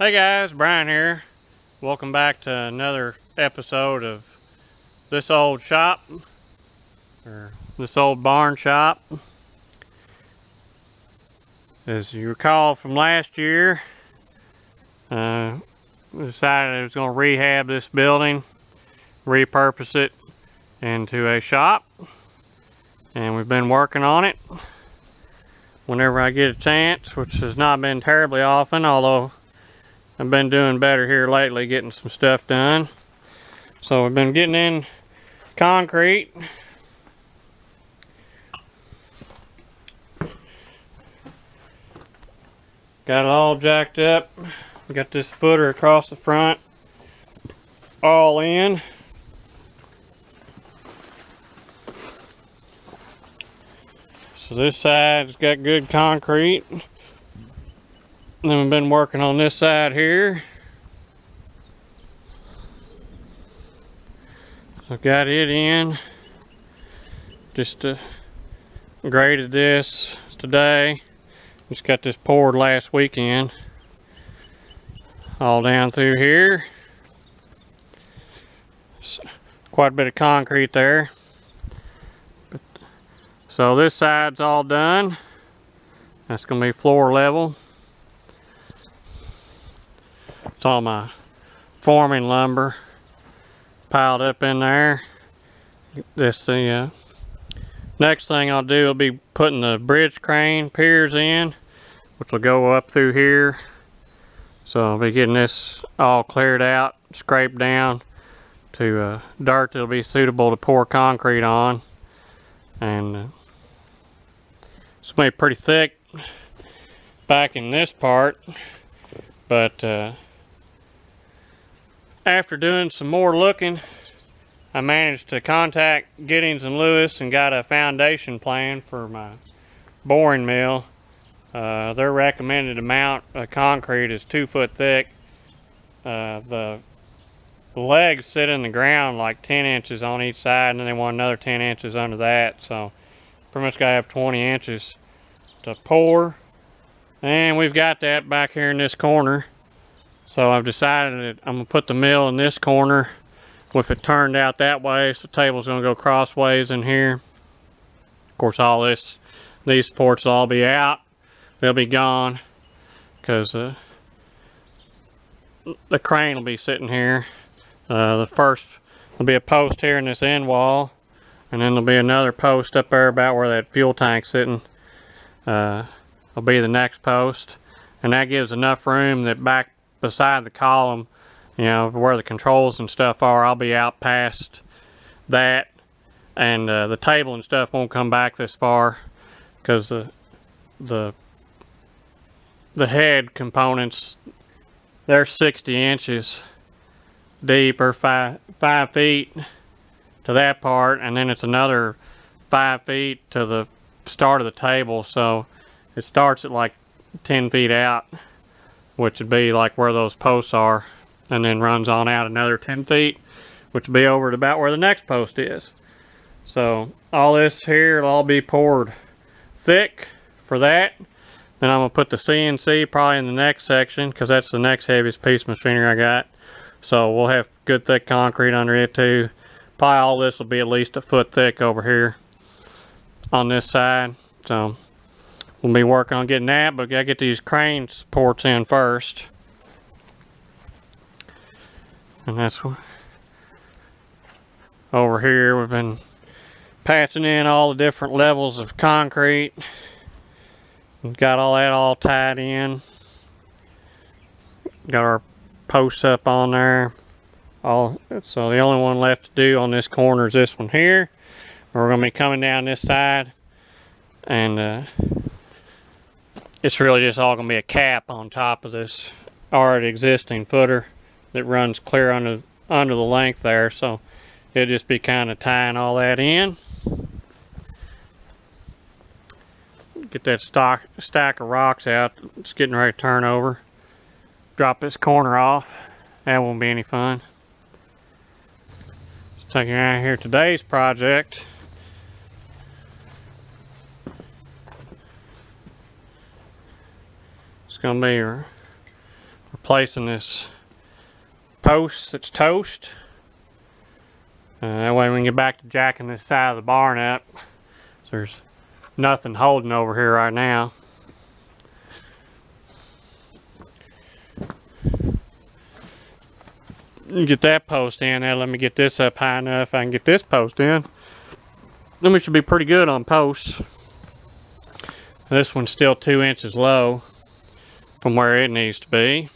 Hey guys, Brian here. Welcome back to another episode of This Old Shop, or This Old Barn Shop. As you recall from last year, we decided I was going to rehab this building, repurpose it into a shop, and we've been working on it whenever I get a chance, which has not been terribly often, although I've been doing better here lately, getting some stuff done. So we've been getting in concrete. Got it all jacked up. Got this footer across the front all in. So this side's got good concrete. And then we've been working on this side here. I've got it in. Just graded this today. Just got this poured last weekend. All down through here. Quite a bit of concrete there. So this side's all done. That's going to be floor level. It's all my forming lumber piled up in there. The next thing I'll do will be putting the bridge crane piers in, which will go up through here. So I'll be getting this all cleared out, scraped down to dirt that'll be suitable to pour concrete on. And it's going to be pretty thick back in this part, but after doing some more looking, I managed to contact Giddings and Lewis and got a foundation plan for my boring mill. Their recommended amount of concrete is 2 foot thick. The legs sit in the ground like 10 inches on each side, and then they want another 10 inches under that. So pretty much gotta have 20 inches to pour. And we've got that back here in this corner. So I've decided that I'm gonna put the mill in this corner with it turned out that way, so the table's gonna go crossways in here. Of course, all these supports will all be out. They'll be gone because the crane will be sitting here. The first will be a post here in this end wall, and then there'll be another post up there about where that fuel tank's sitting. Will be the next post, and that gives enough room that back beside the column, you know, where the controls and stuff are, I'll be out past that, and the table and stuff won't come back this far because the head components, they're 60 inches deep, or 5 feet to that part, and then it's another 5 feet to the start of the table. So it starts at like 10 feet out, which would be like where those posts are, and then runs on out another 10 feet, which would be over at about where the next post is. So all this here will all be poured thick for that. Then I'm gonna put the CNC probably in the next section, because that's the next heaviest piece of machinery I got. So we'll have good thick concrete under it too. Probably all this will be at least a foot thick over here on this side. So we'll be working on getting that, but gotta get these crane supports in first. And that's over here. We've been patching in all the different levels of concrete. We've got all that all tied in. Got our posts up on there. So the only one left to do on this corner is this one here. We're gonna be coming down this side, and it's really just all gonna be a cap on top of this already existing footer that runs clear under the length there. So it'll just be kind of tying all that in. Get that stack of rocks out. It's getting ready to turn over. Drop this corner off. That won't be any fun. Just taking you out here today's project. It's going to be replacing this post that's toast. That way we can get back to jacking this side of the barn up. So there's nothing holding over here right now. Get that post in. Now let me get this up high enough I can get this post in. Then we should be pretty good on posts. This one's still 2 inches low from where it needs to be.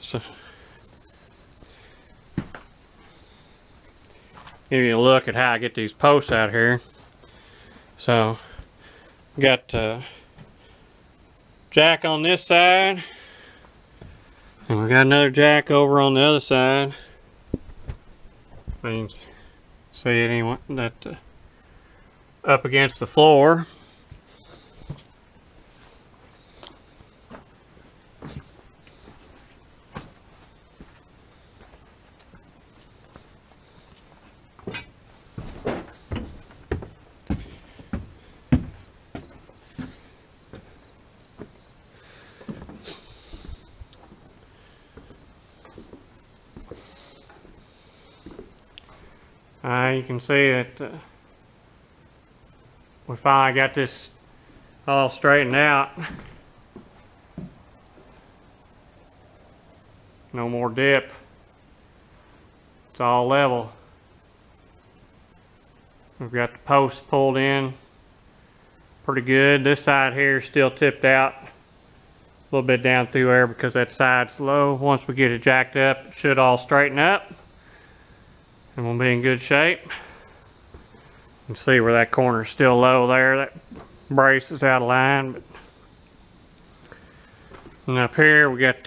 So, give you a look at how I get these posts out here. So, got jack on this side. And we got another jack over on the other side. You can see it anyway, that up against the floor. You can see that we finally got this all straightened out. No more dip. It's all level. We've got the posts pulled in pretty good. This side here is still tipped out a little bit down through there because that side's low. Once we get it jacked up, it should all straighten up. And we'll be in good shape. You can see where that corner is still low there. That brace is out of line. And up here we got,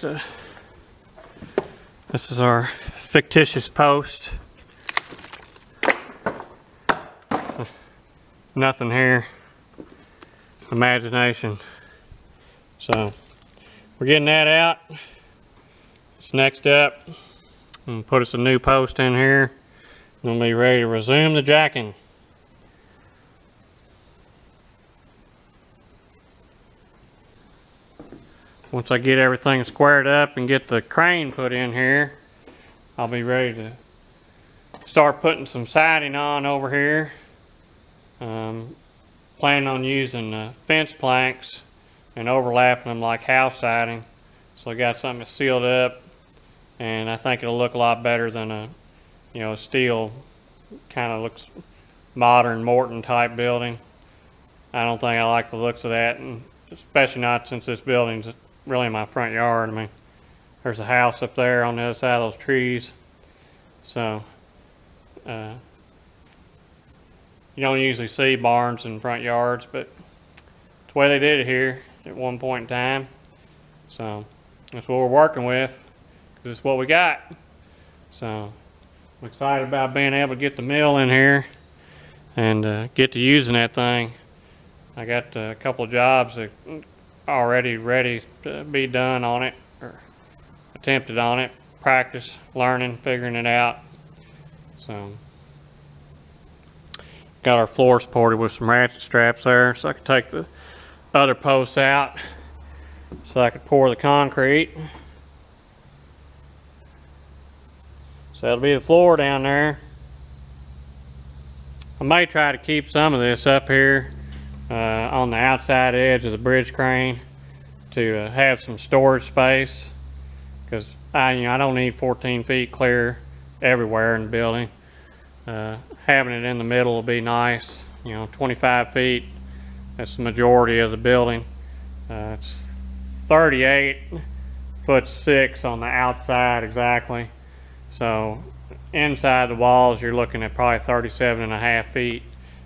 this is our fictitious post. So, nothing here. Imagination. So, we're getting that out. It's next up. I'm gonna put us a new post in here. We'll be ready to resume the jacking. Once I get everything squared up and get the crane put in here, I'll be ready to start putting some siding on over here. Planning on using fence planks and overlapping them like house siding. So I got something that's sealed up, and I think it'll look a lot better than a steel, kind of looks modern Morton type building. I don't think I like the looks of that, and especially not since this building's really my front yard. I mean, there's a house up there on the other side of those trees. So, you don't usually see barns in front yards, but it's the way they did it here at one point in time. So, that's what we're working with, because it's what we got. So, I'm excited about being able to get the mill in here and get to using that thing. I got a couple of jobs that already ready to be done on it, or attempted on it, practice, learning, figuring it out. So, got our floor supported with some ratchet straps there so I could take the other posts out so I could pour the concrete. So that'll be the floor down there. I may try to keep some of this up here on the outside edge of the bridge crane to have some storage space, because I don't need 14 feet clear everywhere in the building. Having it in the middle will be nice. 25 feet, that's the majority of the building. It's 38'6" on the outside exactly. So inside the walls, you're looking at probably 37.5 feet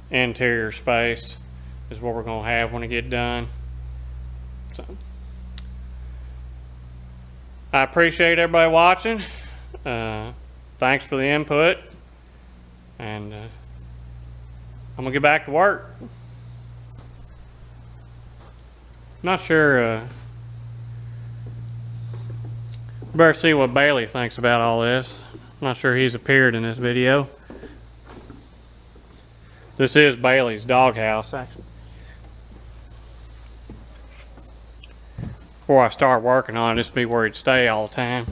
interior space is what we're going to have when it get done. So I appreciate everybody watching. Thanks for the input, and I'm gonna get back to work. Not sure. Better see what Bailey thinks about all this. I'm not sure he's appeared in this video. This is Bailey's doghouse, actually. before I start working on it, just be where it'd stay all the time.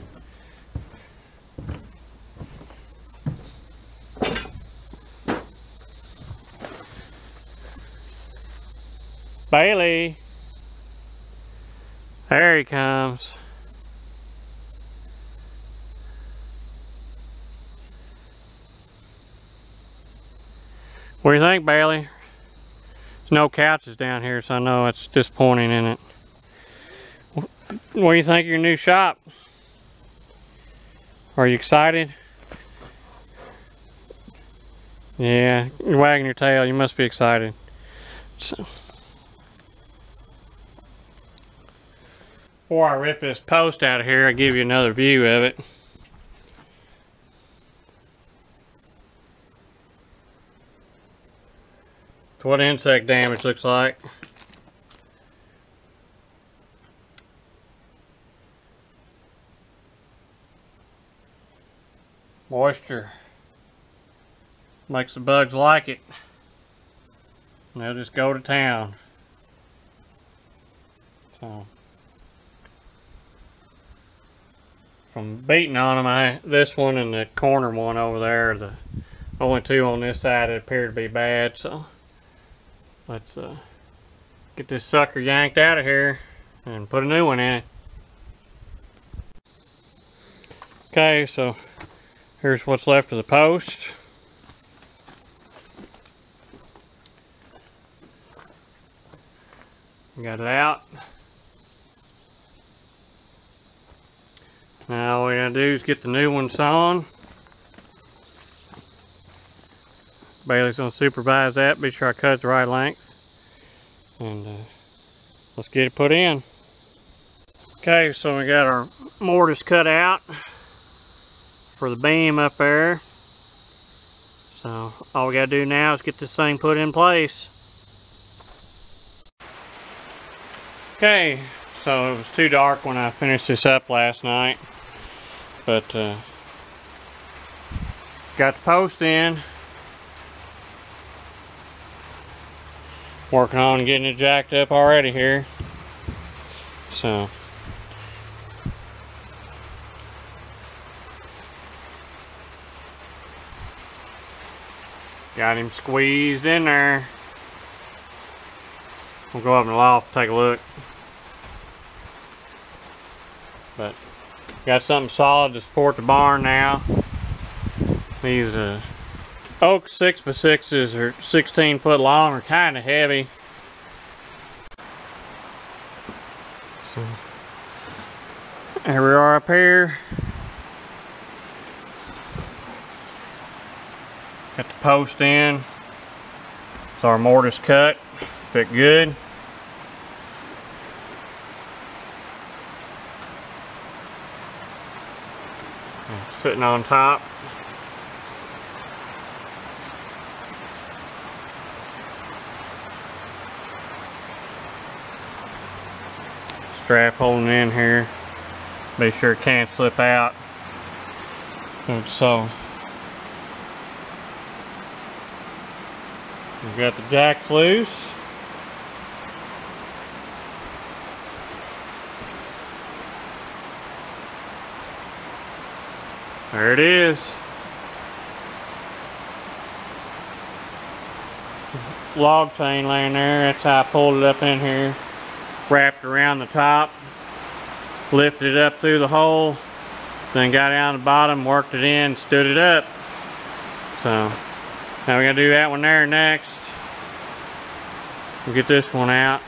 Bailey! There he comes. What do you think, Bailey? There's no couches down here, so I know it's disappointing, isn't it? What do you think of your new shop? Are you excited? Yeah, you're wagging your tail. You must be excited. So, before I rip this post out of here, I'll give you another view of it. That's what insect damage looks like. Moisture makes the bugs like it. And they'll just go to town. So, from beating on them, this one and the corner one over there, the only two on this side that appear to be bad. So let's get this sucker yanked out of here and put a new one in it. Okay, so here's what's left of the post. Got it out. Now all we gotta do is get the new one sewn. Bailey's gonna supervise that, be sure I cut it the right length. And let's get it put in. Okay, so we got our mortise cut out for the beam up there. So all we gotta do now is get this thing put in place. Okay, so it was too dark when I finished this up last night, but got the post in. Working on getting it jacked up already here. So got him squeezed in there. We'll go up in the loft and take a look. But got something solid to support the barn now. These oak 6x6s are 16 foot long, are kind of heavy. So here we are up here. Got the post in. It's our mortise cut. Fit good. Sitting on top. Strap holding in here. Be sure it can't slip out. So we've got the jacks loose. There it is. Log chain laying there. That's how I pulled it up in here. Wrapped around the top. Lifted it up through the hole. Then got down the bottom, worked it in, stood it up. So now we're gonna do that one there next. We'll get this one out.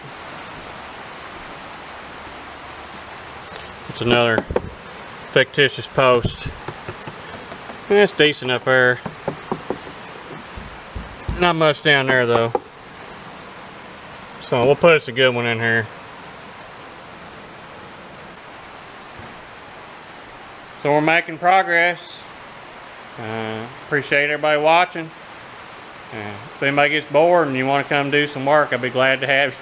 It's another fictitious post. It's decent up there. Not much down there though. So we'll put us a good one in here. So we're making progress. Appreciate everybody watching. If anybody gets bored and you want to come do some work, I'd be glad to have you.